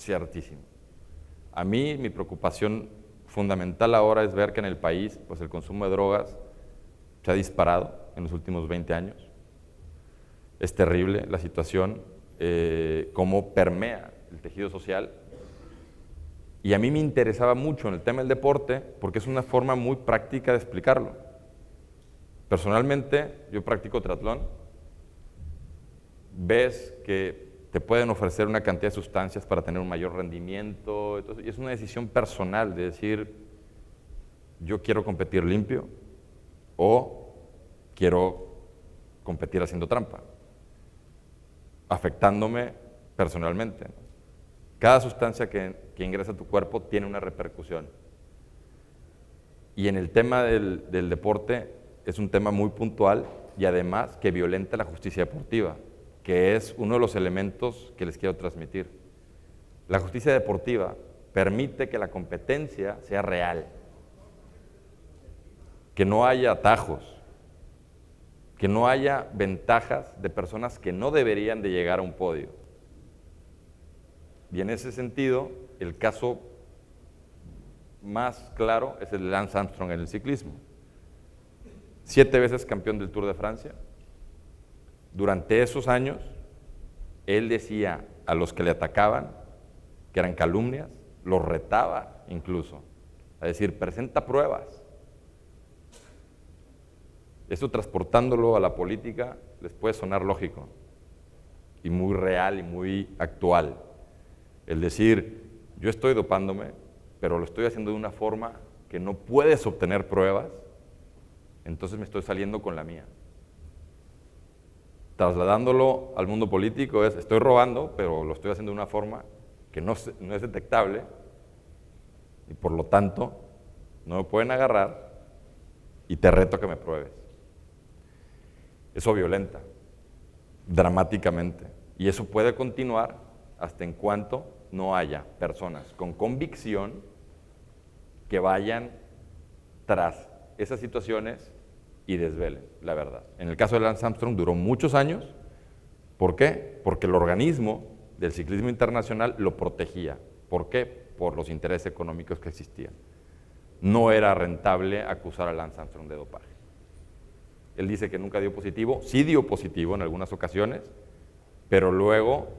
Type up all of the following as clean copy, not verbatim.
ciertísimo. A mí, mi preocupación fundamental ahora es ver que en el país, pues el consumo de drogas se ha disparado en los últimos 20 años. Es terrible la situación, cómo permea el tejido social. Y a mí me interesaba mucho en el tema del deporte porque es una forma muy práctica de explicarlo. Personalmente, yo practico triatlón. Ves que te pueden ofrecer una cantidad de sustancias para tener un mayor rendimiento. Entonces, y es una decisión personal de decir, yo quiero competir limpio o quiero competir haciendo trampa, afectándome personalmente. Cada sustancia que ingresa a tu cuerpo tiene una repercusión. Y en el tema del deporte es un tema muy puntual y además que violenta la justicia deportiva, que es uno de los elementos que les quiero transmitir. La justicia deportiva permite que la competencia sea real, que no haya atajos, que no haya ventajas de personas que no deberían de llegar a un podio. Y en ese sentido, el caso más claro es el de Lance Armstrong en el ciclismo. 7 veces campeón del Tour de Francia. Durante esos años, él decía a los que le atacaban que eran calumnias, los retaba incluso, a decir, presenta pruebas. Esto transportándolo a la política les puede sonar lógico y muy real y muy actual. El decir, yo estoy dopándome, pero lo estoy haciendo de una forma que no puedes obtener pruebas, entonces me estoy saliendo con la mía. Trasladándolo al mundo político es, estoy robando, pero lo estoy haciendo de una forma que no es detectable y por lo tanto no me pueden agarrar y te reto a que me pruebes. Eso violenta dramáticamente y eso puede continuar hasta en cuanto no haya personas con convicción que vayan tras esas situaciones y desvelen la verdad. En el caso de Lance Armstrong duró muchos años. ¿Por qué? Porque el organismo del ciclismo internacional lo protegía. ¿Por qué? Por los intereses económicos que existían. No era rentable acusar a Lance Armstrong de dopaje. Él dice que nunca dio positivo, sí dio positivo en algunas ocasiones, pero luego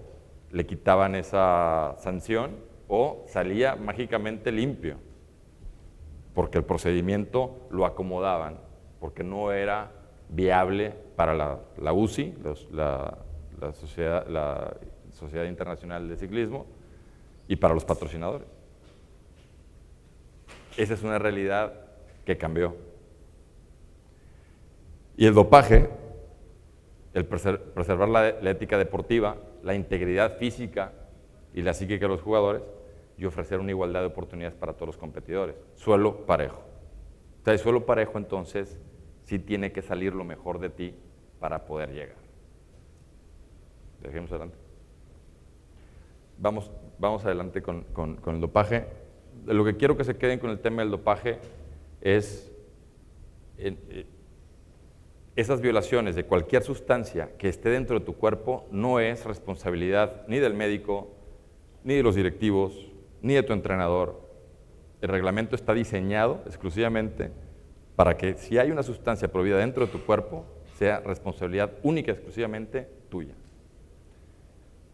le quitaban esa sanción o salía mágicamente limpio, porque el procedimiento lo acomodaban, porque no era viable para la UCI, la Sociedad Internacional de Ciclismo, y para los patrocinadores. Esa es una realidad que cambió. Y el dopaje, el preservar la ética deportiva, la integridad física y la psíquica de los jugadores y ofrecer una igualdad de oportunidades para todos los competidores. Suelo parejo. O sea, el suelo parejo entonces sí tiene que salir lo mejor de ti para poder llegar. Dejemos adelante. Vamos adelante con el dopaje. Lo que quiero que se queden con el tema del dopaje es esas violaciones de cualquier sustancia que esté dentro de tu cuerpo no es responsabilidad ni del médico, ni de los directivos, ni de tu entrenador. El reglamento está diseñado exclusivamente para que si hay una sustancia prohibida dentro de tu cuerpo, sea responsabilidad única y exclusivamente tuya.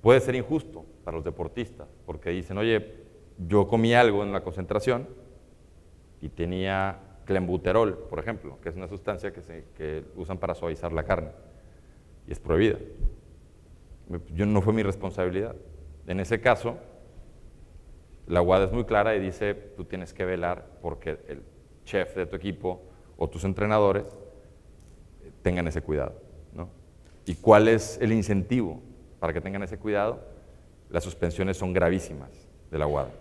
Puede ser injusto para los deportistas, porque dicen, oye, yo comí algo en la concentración y tenía clenbuterol, por ejemplo, que es una sustancia que usan para suavizar la carne y es prohibida. No fue mi responsabilidad. En ese caso, la WADA es muy clara y dice, tú tienes que velar porque el chef de tu equipo o tus entrenadores tengan ese cuidado, ¿no? ¿Y cuál es el incentivo para que tengan ese cuidado? Las suspensiones son gravísimas de la WADA.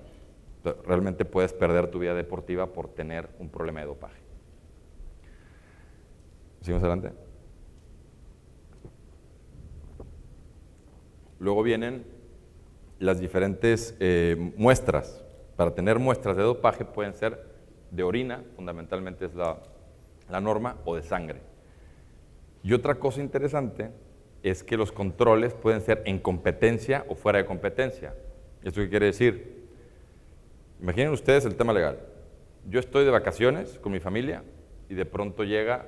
Realmente puedes perder tu vida deportiva por tener un problema de dopaje. ¿Seguimos adelante? Luego vienen las diferentes muestras. Para tener muestras de dopaje pueden ser de orina, fundamentalmente es la norma, o de sangre. Y otra cosa interesante es que los controles pueden ser en competencia o fuera de competencia. ¿Esto qué quiere decir? Imaginen ustedes el tema legal. Yo estoy de vacaciones con mi familia y de pronto llega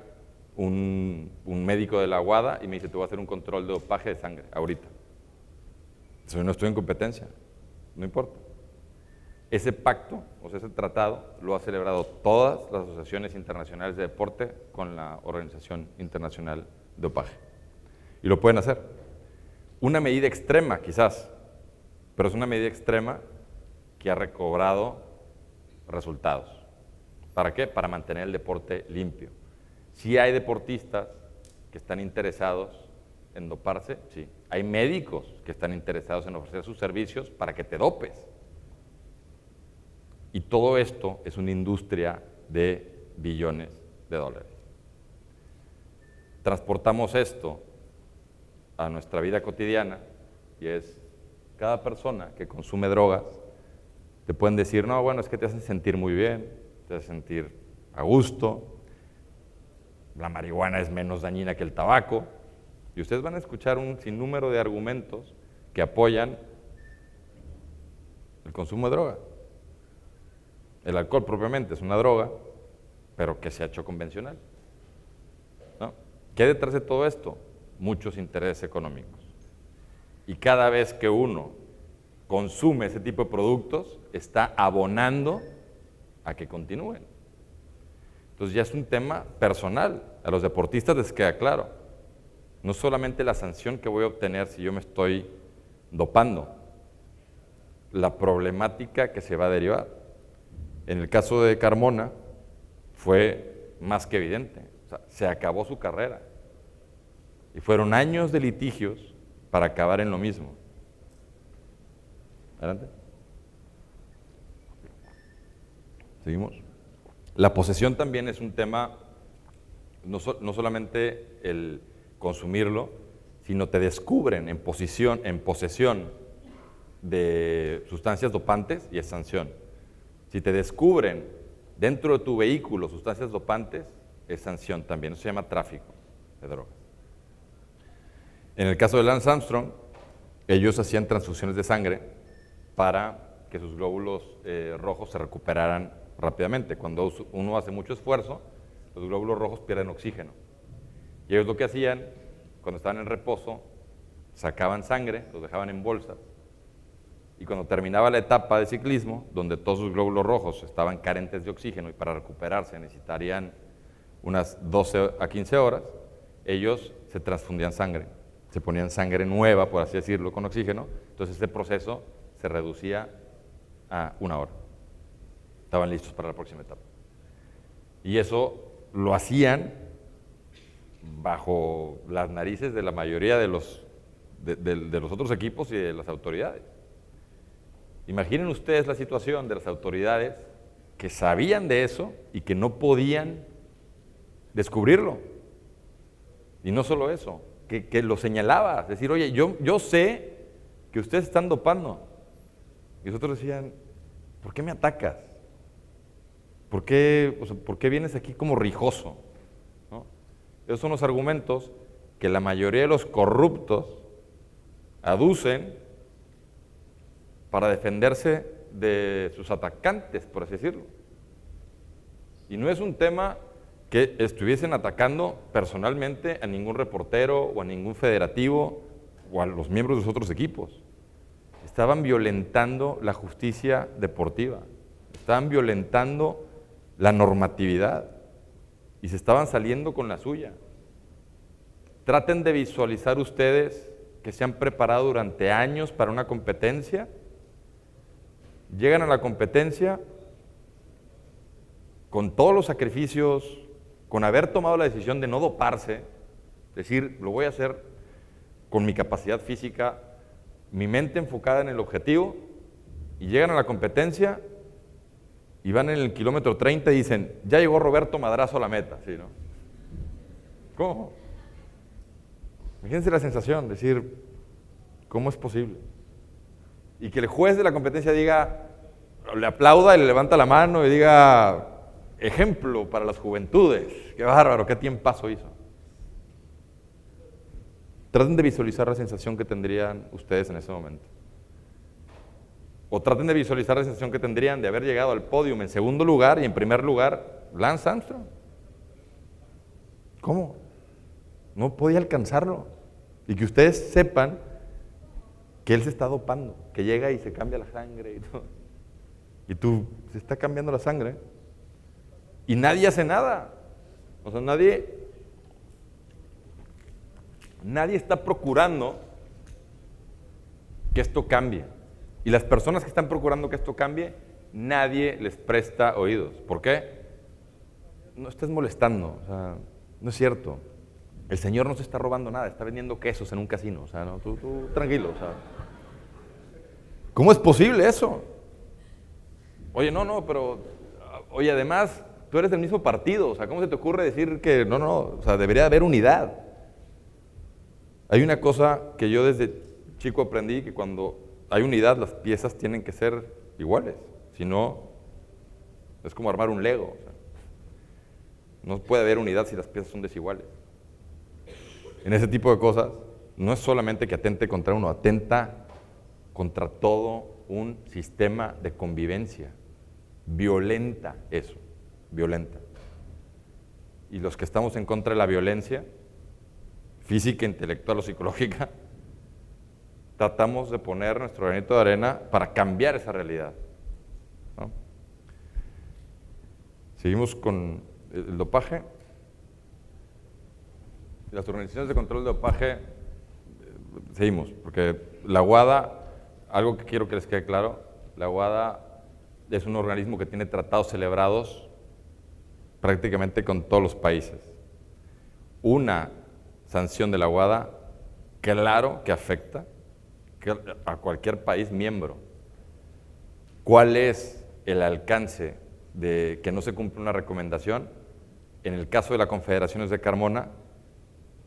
un médico de la UADA y me dice, te voy a hacer un control de dopaje de sangre, ahorita. Yo no estoy en competencia, no importa. Ese pacto, o sea, ese tratado, lo ha celebrado todas las asociaciones internacionales de deporte con la Organización Internacional de Dopaje. Y lo pueden hacer. Una medida extrema, quizás, pero es una medida extrema que ha recobrado resultados. ¿Para qué? Para mantener el deporte limpio. Sí hay deportistas que están interesados en doparse, sí. Hay médicos que están interesados en ofrecer sus servicios para que te dopes. Y todo esto es una industria de billones de dólares. Transportamos esto a nuestra vida cotidiana y es cada persona que consume drogas te pueden decir, no, bueno, es que te hacen sentir muy bien, te hacen sentir a gusto, la marihuana es menos dañina que el tabaco, y ustedes van a escuchar un sinnúmero de argumentos que apoyan el consumo de droga. El alcohol propiamente es una droga, pero que se ha hecho convencional, ¿no? ¿Qué hay detrás de todo esto? Muchos intereses económicos. Y cada vez que uno consume ese tipo de productos, está abonando a que continúen. Entonces ya es un tema personal. A los deportistas les queda claro. No solamente la sanción que voy a obtener si yo me estoy dopando, la problemática que se va a derivar. En el caso de Carmona fue más que evidente. O sea, se acabó su carrera. Y fueron años de litigios para acabar en lo mismo. Adelante. ¿Seguimos? La posesión también es un tema, no solamente el consumirlo, sino te descubren en posesión de sustancias dopantes y es sanción. Si te descubren dentro de tu vehículo sustancias dopantes, es sanción también. Eso se llama tráfico de drogas. En el caso de Lance Armstrong, ellos hacían transfusiones de sangre para que sus glóbulos rojos se recuperaran rápidamente. Cuando uno hace mucho esfuerzo, los glóbulos rojos pierden oxígeno. Y ellos lo que hacían, cuando estaban en reposo, sacaban sangre, los dejaban en bolsas, y cuando terminaba la etapa de ciclismo, donde todos sus glóbulos rojos estaban carentes de oxígeno y para recuperarse necesitarían unas 12 a 15 horas, ellos se transfundían sangre, se ponían sangre nueva, por así decirlo, con oxígeno, entonces este proceso se reducía a 1 hora. Estaban listos para la próxima etapa. Y eso lo hacían bajo las narices de la mayoría de los otros equipos y de las autoridades. Imaginen ustedes la situación de las autoridades que sabían de eso y que no podían descubrirlo. Y no solo eso, que lo señalaba, decir, oye, yo sé que ustedes están dopando. Y nosotros decían, ¿por qué me atacas? ¿Por qué vienes aquí como rijoso? ¿No? Esos son los argumentos que la mayoría de los corruptos aducen para defenderse de sus atacantes, por así decirlo. Y no es un tema que estuviesen atacando personalmente a ningún reportero o a ningún federativo o a los miembros de los otros equipos. Estaban violentando la justicia deportiva, estaban violentando la normatividad y se estaban saliendo con la suya. Traten de visualizar ustedes que se han preparado durante años para una competencia, llegan a la competencia con todos los sacrificios, con haber tomado la decisión de no doparse, decir, lo voy a hacer con mi capacidad física, mi mente enfocada en el objetivo, y llegan a la competencia y van en el kilómetro 30 y dicen, ya llegó Roberto Madrazo a la meta, ¿sí, no? ¿Cómo? Imagínense la sensación, decir, ¿cómo es posible? Y que el juez de la competencia diga, le aplauda y le levanta la mano y diga, ejemplo para las juventudes, qué bárbaro, qué tiempazo hizo. Traten de visualizar la sensación que tendrían ustedes en ese momento. O traten de visualizar la sensación que tendrían de haber llegado al podio en segundo lugar y en primer lugar Lance Armstrong. ¿Cómo? No podía alcanzarlo. Y que ustedes sepan que él se está dopando, que llega y se cambia la sangre y todo. Y tú, se está cambiando la sangre. Y nadie hace nada. O sea, nadie está procurando que esto cambie. Y las personas que están procurando que esto cambie, nadie les presta oídos. ¿Por qué? No estés molestando, o sea, no es cierto. El Señor no se está robando nada, está vendiendo quesos en un casino, o sea, no, tú tranquilo, o sea. ¿Cómo es posible eso? Oye, no, pero, oye, además, tú eres del mismo partido, o sea, ¿cómo se te ocurre decir que no, o sea, debería haber unidad? Hay una cosa que yo desde chico aprendí, que cuando hay unidad, las piezas tienen que ser iguales, si no, es como armar un Lego, o sea, no puede haber unidad si las piezas son desiguales. En ese tipo de cosas, no es solamente que atente contra uno, atenta contra todo un sistema de convivencia. Violenta eso, violenta. Y los que estamos en contra de la violencia, física, intelectual o psicológica, tratamos de poner nuestro granito de arena para cambiar esa realidad, ¿no? Seguimos con el dopaje. Las organizaciones de control de dopaje, seguimos, porque la WADA, algo que quiero que les quede claro, la WADA es un organismo que tiene tratados celebrados prácticamente con todos los países. Una sanción de la WADA, claro que afecta a cualquier país miembro. ¿Cuál es el alcance de que no se cumple una recomendación? En el caso de la Confederaciones de Carmona,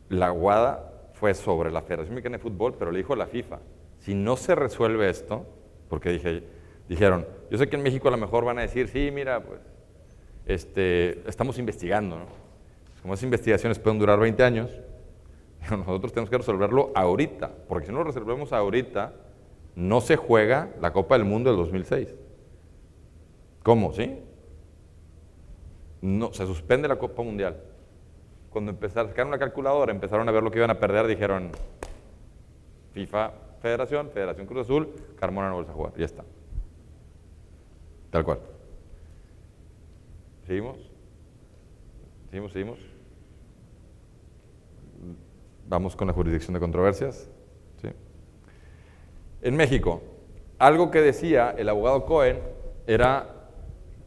la WADA fue sobre la Federación Mexicana de Fútbol, pero le dijo a la FIFA, si no se resuelve esto, porque dijeron, yo sé que en México a lo mejor van a decir, sí, mira, pues, estamos investigando, ¿no? Como esas investigaciones pueden durar 20 años, nosotros tenemos que resolverlo ahorita, porque si no lo resolvemos ahorita, no se juega la Copa del Mundo del 2006. ¿Cómo? ¿Sí? No, se suspende la Copa Mundial. Cuando sacaron la calculadora, empezaron a ver lo que iban a perder, dijeron, FIFA, Federación Cruz Azul, Carmona no vuelve a jugar, ya está. Tal cual. ¿Seguimos? ¿Seguimos? Vamos con la jurisdicción de controversias. ¿Sí? En México, algo que decía el abogado Cohen era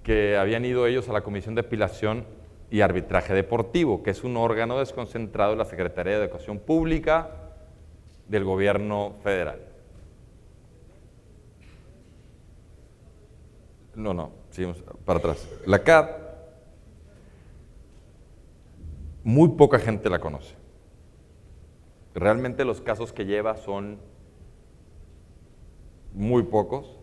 que habían ido ellos a la Comisión de Apelación y Arbitraje Deportivo, que es un órgano desconcentrado de la Secretaría de Educación Pública del Gobierno Federal. No, seguimos para atrás. La CAD, muy poca gente la conoce. Realmente los casos que lleva son muy pocos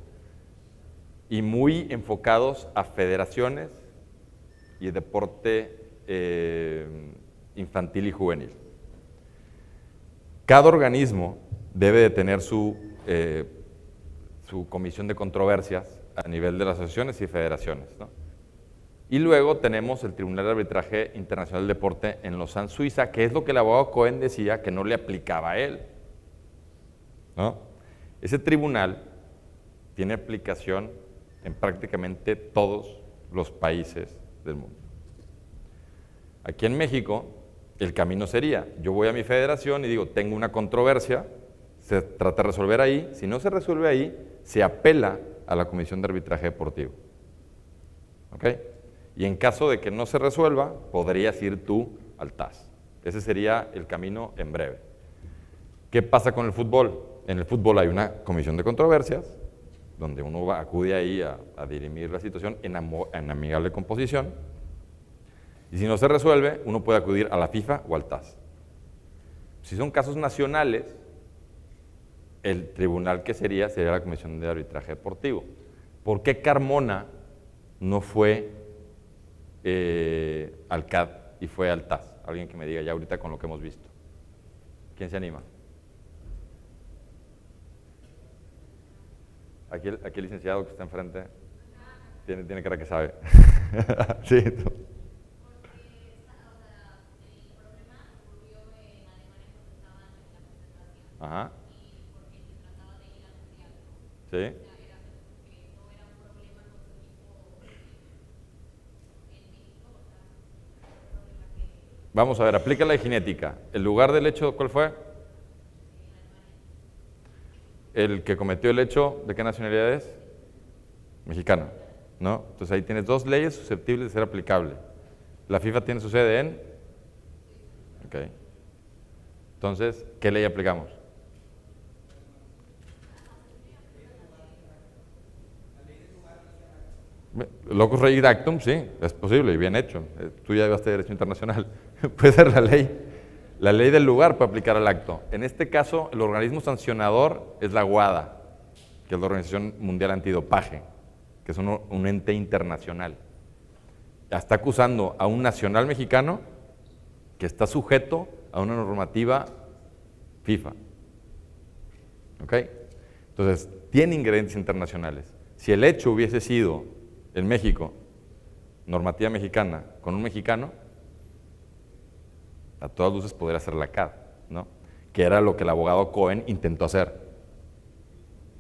y muy enfocados a federaciones y deporte infantil y juvenil. Cada organismo debe de tener su comisión de controversias a nivel de las asociaciones y federaciones, ¿no? Y luego tenemos el Tribunal de Arbitraje Internacional del Deporte en Lausanne, Suiza, que es lo que el abogado Cohen decía que no le aplicaba a él, ¿no? Ese tribunal tiene aplicación en prácticamente todos los países del mundo. Aquí en México, el camino sería, yo voy a mi federación y digo, tengo una controversia, se trata de resolver ahí, si no se resuelve ahí, se apela a la Comisión de Arbitraje Deportivo. ¿Ok? Y en caso de que no se resuelva, podrías ir tú al TAS. Ese sería el camino en breve. ¿Qué pasa con el fútbol? En el fútbol hay una comisión de controversias, donde uno acude ahí a dirimir la situación en amigable composición, y si no se resuelve, uno puede acudir a la FIFA o al TAS. Si son casos nacionales, el tribunal que sería la Comisión de Arbitraje Deportivo. ¿Por qué Carmona no fue al CAD y fue al TAS? Alguien que me diga ya ahorita con lo que hemos visto. ¿Quién se anima? Aquí el licenciado que está enfrente tiene cara que sabe. Sí, tú. Ajá. Sí. Vamos a ver, aplica la genética. ¿El lugar del hecho cuál fue? El que cometió el hecho, ¿de qué nacionalidad es? Mexicano, ¿no? Entonces ahí tienes dos leyes susceptibles de ser aplicables. La FIFA tiene su sede en... Ok. Entonces, ¿qué ley aplicamos? Locus rei dactum, sí, es posible y bien hecho. Tú ya llevaste derecho internacional. Puede ser la ley. La ley del lugar para aplicar al acto. En este caso, el organismo sancionador es la WADA, que es la Organización Mundial Antidopaje, que es un ente internacional. Está acusando a un nacional mexicano que está sujeto a una normativa FIFA. ¿Ok? Entonces, tiene ingredientes internacionales. Si el hecho hubiese sido en México, normativa mexicana, con un mexicano, a todas luces podría ser la CAD, ¿no? Que era lo que el abogado Cohen intentó hacer.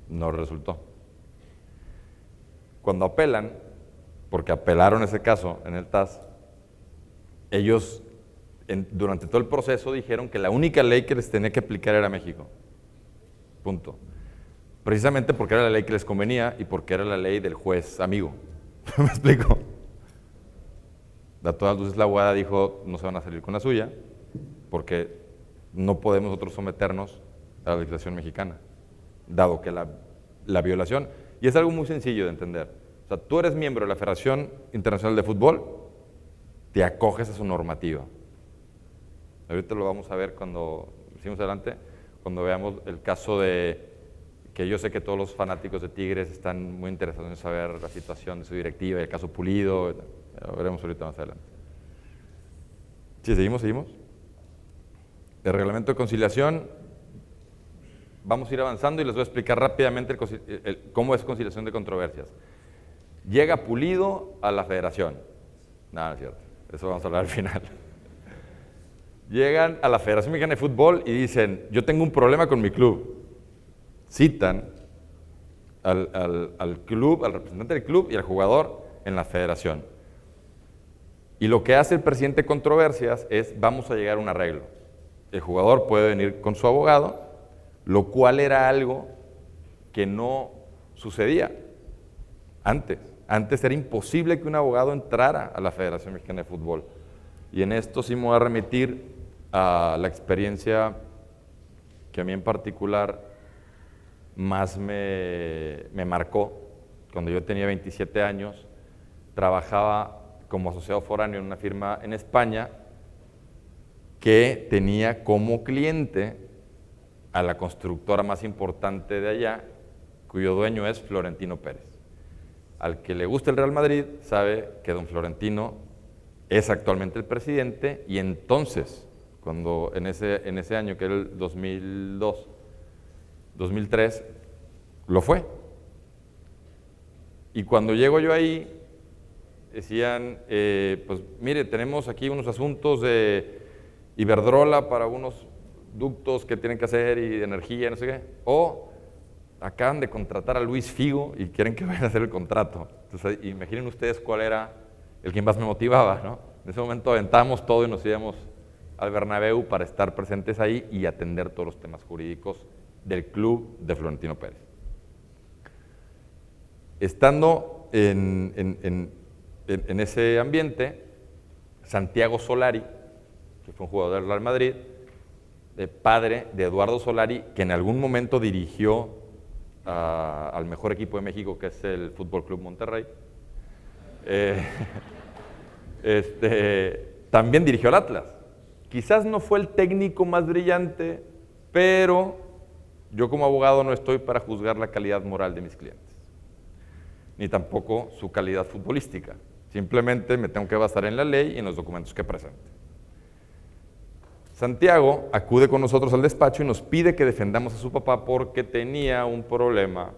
No resultó. Cuando apelan, porque apelaron ese caso en el TAS, ellos durante todo el proceso dijeron que la única ley que les tenía que aplicar era México. Punto. Precisamente porque era la ley que les convenía y porque era la ley del juez amigo. ¿Me explico? A todas luces la UADA dijo, no se van a salir con la suya, porque no podemos nosotros someternos a la legislación mexicana, dado que la violación, y es algo muy sencillo de entender, o sea, tú eres miembro de la Federación Internacional de Fútbol, te acoges a su normativa. Ahorita lo vamos a ver cuando sigamos adelante, cuando veamos el caso de, que yo sé que todos los fanáticos de Tigres están muy interesados en saber la situación de su directiva y el caso Pulido, lo veremos ahorita más adelante. Sí, seguimos. El reglamento de conciliación, vamos a ir avanzando y les voy a explicar rápidamente cómo es conciliación de controversias. Llega Pulido a la federación. No, no es cierto, eso vamos a hablar al final. Llegan a la Federación Mexicana de Fútbol y dicen, yo tengo un problema con mi club. Citan al club, al representante del club y al jugador en la federación. Y lo que hace el presidente de controversias es, vamos a llegar a un arreglo. El jugador puede venir con su abogado, lo cual era algo que no sucedía antes. Antes era imposible que un abogado entrara a la Federación Mexicana de Fútbol. Y en esto sí me voy a remitir a la experiencia que a mí en particular más me marcó. Cuando yo tenía 27 años, trabajaba como asociado foráneo en una firma en España que tenía como cliente a la constructora más importante de allá, cuyo dueño es Florentino Pérez. Al que le gusta el Real Madrid sabe que don Florentino es actualmente el presidente y entonces, cuando en ese año que era el 2002, 2003, lo fue. Y cuando llego yo ahí, decían, pues mire, tenemos aquí unos asuntos de Iberdrola para unos ductos que tienen que hacer y de energía, no sé qué, o acaban de contratar a Luis Figo y quieren que vayan a hacer el contrato. Entonces, imaginen ustedes cuál era el que más me motivaba, ¿no? En ese momento aventábamos todo y nos íbamos al Bernabéu para estar presentes ahí y atender todos los temas jurídicos del club de Florentino Pérez. Estando en ese ambiente, Santiago Solari, que fue un jugador del Real Madrid, padre de Eduardo Solari, que en algún momento dirigió al mejor equipo de México, que es el Fútbol Club Monterrey, también dirigió al Atlas. Quizás no fue el técnico más brillante, pero yo como abogado no estoy para juzgar la calidad moral de mis clientes, ni tampoco su calidad futbolística. Simplemente me tengo que basar en la ley y en los documentos que presente. Santiago acude con nosotros al despacho y nos pide que defendamos a su papá porque tenía un problema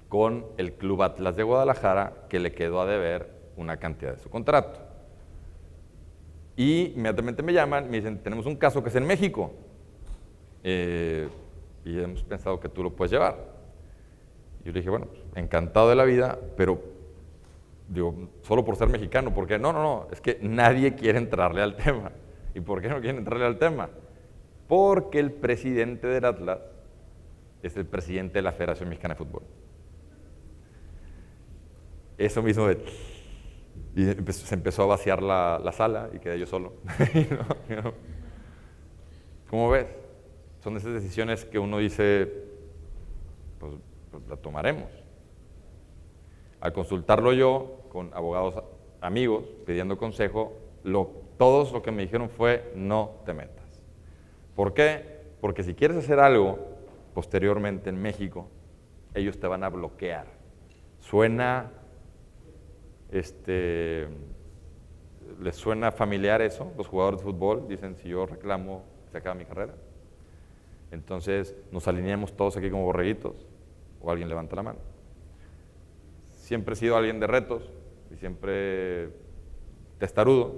con el Club Atlas de Guadalajara, que le quedó a deber una cantidad de su contrato. Y inmediatamente me llaman, me dicen, tenemos un caso que es en México, y hemos pensado que tú lo puedes llevar. Yo le dije, bueno, pues, encantado de la vida, pero digo, solo por ser mexicano, porque no, es que nadie quiere entrarle al tema. ¿Y por qué no quieren entrarle al tema? Porque el presidente del Atlas es el presidente de la Federación Mexicana de Fútbol. Eso mismo y se empezó a vaciar la sala y quedé yo solo. ¿Cómo ves? Son esas decisiones que uno dice, pues la tomaremos. Al consultarlo yo con abogados amigos, pidiendo consejo, todos lo que me dijeron fue, no te metas. ¿Por qué? Porque si quieres hacer algo posteriormente en México, ellos te van a bloquear. Suena, ¿les suena familiar eso? Los jugadores de fútbol dicen, si yo reclamo, se acaba mi carrera. Entonces, nos alineamos todos aquí como borreguitos, o alguien levanta la mano. Siempre he sido alguien de retos, y siempre testarudo,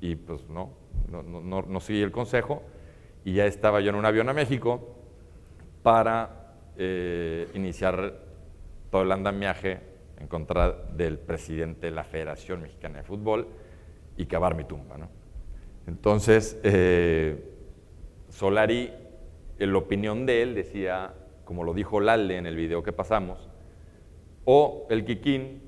y pues no seguí el consejo, y ya estaba yo en un avión a México para iniciar todo el andamiaje en contra del presidente de la Federación Mexicana de Fútbol y cavar mi tumba, ¿no? Entonces, Solari, en la opinión de él, decía, como lo dijo Lalde en el video que pasamos, o el Kikín,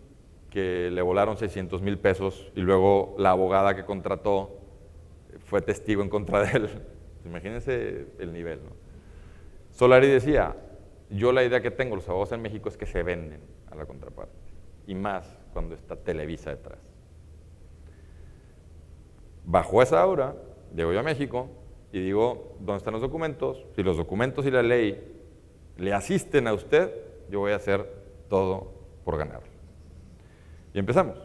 que le volaron 600,000 pesos y luego la abogada que contrató fue testigo en contra de él. Imagínense el nivel, ¿no? Solari decía, yo la idea que tengo los abogados en México es que se venden a la contraparte, y más cuando está Televisa detrás. Bajo esa aura, llego yo a México y digo, ¿dónde están los documentos? Si los documentos y la ley le asisten a usted, yo voy a hacer todo por ganarlo. Y empezamos.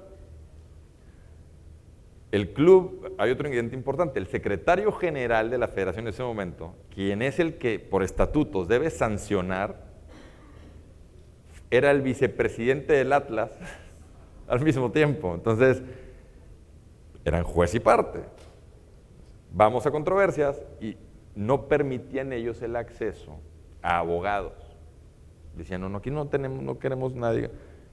El club, hay otro ingrediente importante, el secretario general de la federación en ese momento, quien es el que por estatutos debe sancionar, era el vicepresidente del Atlas al mismo tiempo. Entonces, eran juez y parte. Vamos a controversias y no permitían ellos el acceso a abogados. Decían, no, aquí no queremos nadie.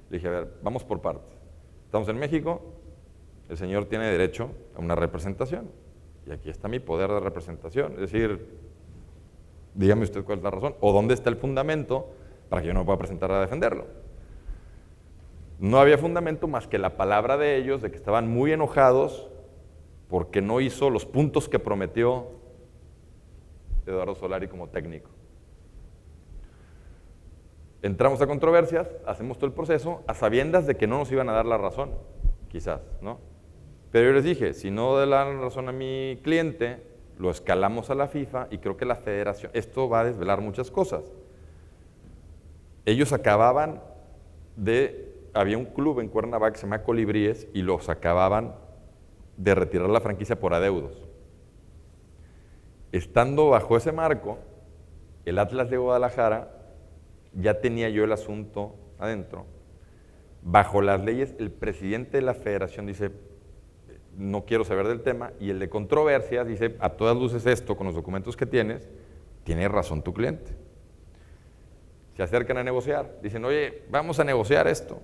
Le dije, a ver, vamos por partes. Estamos en México, el señor tiene derecho a una representación. Y aquí está mi poder de representación. Es decir, dígame usted cuál es la razón, o dónde está el fundamento para que yo no me pueda presentar a defenderlo. No había fundamento más que la palabra de ellos, de que estaban muy enojados porque no hizo los puntos que prometió Eduardo Solari como técnico. Entramos a controversias, hacemos todo el proceso, a sabiendas de que no nos iban a dar la razón, quizás, ¿no? Pero yo les dije, si no dan la razón a mi cliente, lo escalamos a la FIFA y creo que la federación, esto va a desvelar muchas cosas. Ellos acababan había un club en Cuernavaca que se llama Colibríes y los acababan de retirar la franquicia por adeudos. Estando bajo ese marco, el Atlas de Guadalajara ya tenía yo el asunto adentro. Bajo las leyes, el presidente de la federación dice, no quiero saber del tema, y el de controversias dice, a todas luces esto, con los documentos que tienes, tiene razón tu cliente. Se acercan a negociar, dicen, oye, vamos a negociar esto.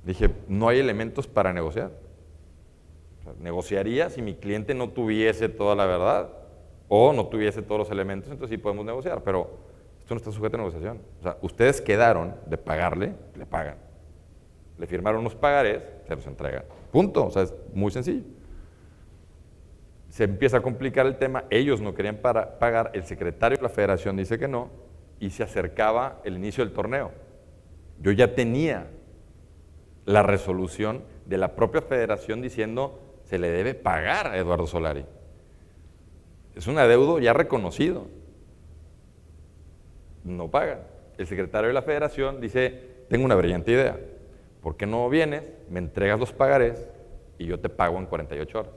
Dije, no hay elementos para negociar. O sea, negociaría si mi cliente no tuviese toda la verdad o no tuviese todos los elementos, entonces sí podemos negociar, pero esto no está sujeto a negociación. O sea, ustedes quedaron de pagarle, le pagan. Le firmaron unos pagarés, se los entregan. Punto. O sea, es muy sencillo. Se empieza a complicar el tema, ellos no querían pagar, el secretario de la federación dice que no, y se acercaba el inicio del torneo. Yo ya tenía la resolución de la propia federación diciendo se le debe pagar a Eduardo Solari. Es un adeudo ya reconocido. No pagan. El secretario de la federación dice, tengo una brillante idea. ¿Por qué no vienes, me entregas los pagarés y yo te pago en 48 horas?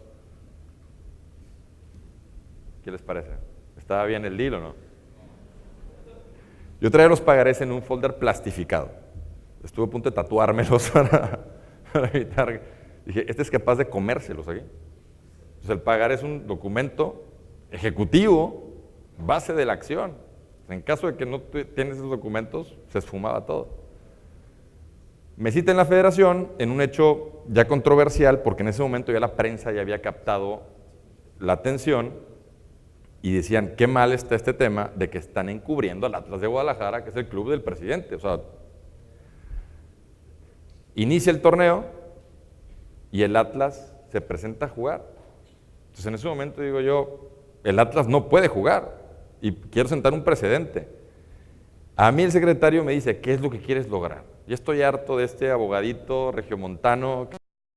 ¿Qué les parece? ¿Estaba bien el deal o no? Yo traía los pagarés en un folder plastificado. Estuve a punto de tatuármelos para evitar. Dije, este es capaz de comérselos aquí. Entonces el pagaré es un documento ejecutivo, base de la acción. En caso de que no tienes esos documentos, se esfumaba todo. Me cita en la federación en un hecho ya controversial, porque en ese momento ya la prensa ya había captado la atención y decían, qué mal está este tema de que están encubriendo al Atlas de Guadalajara, que es el club del presidente. O sea, inicia el torneo y el Atlas se presenta a jugar. Entonces en ese momento digo yo, el Atlas no puede jugar y quiero sentar un precedente. A mí el secretario me dice, ¿qué es lo que quieres lograr? Yo estoy harto de este abogadito regiomontano que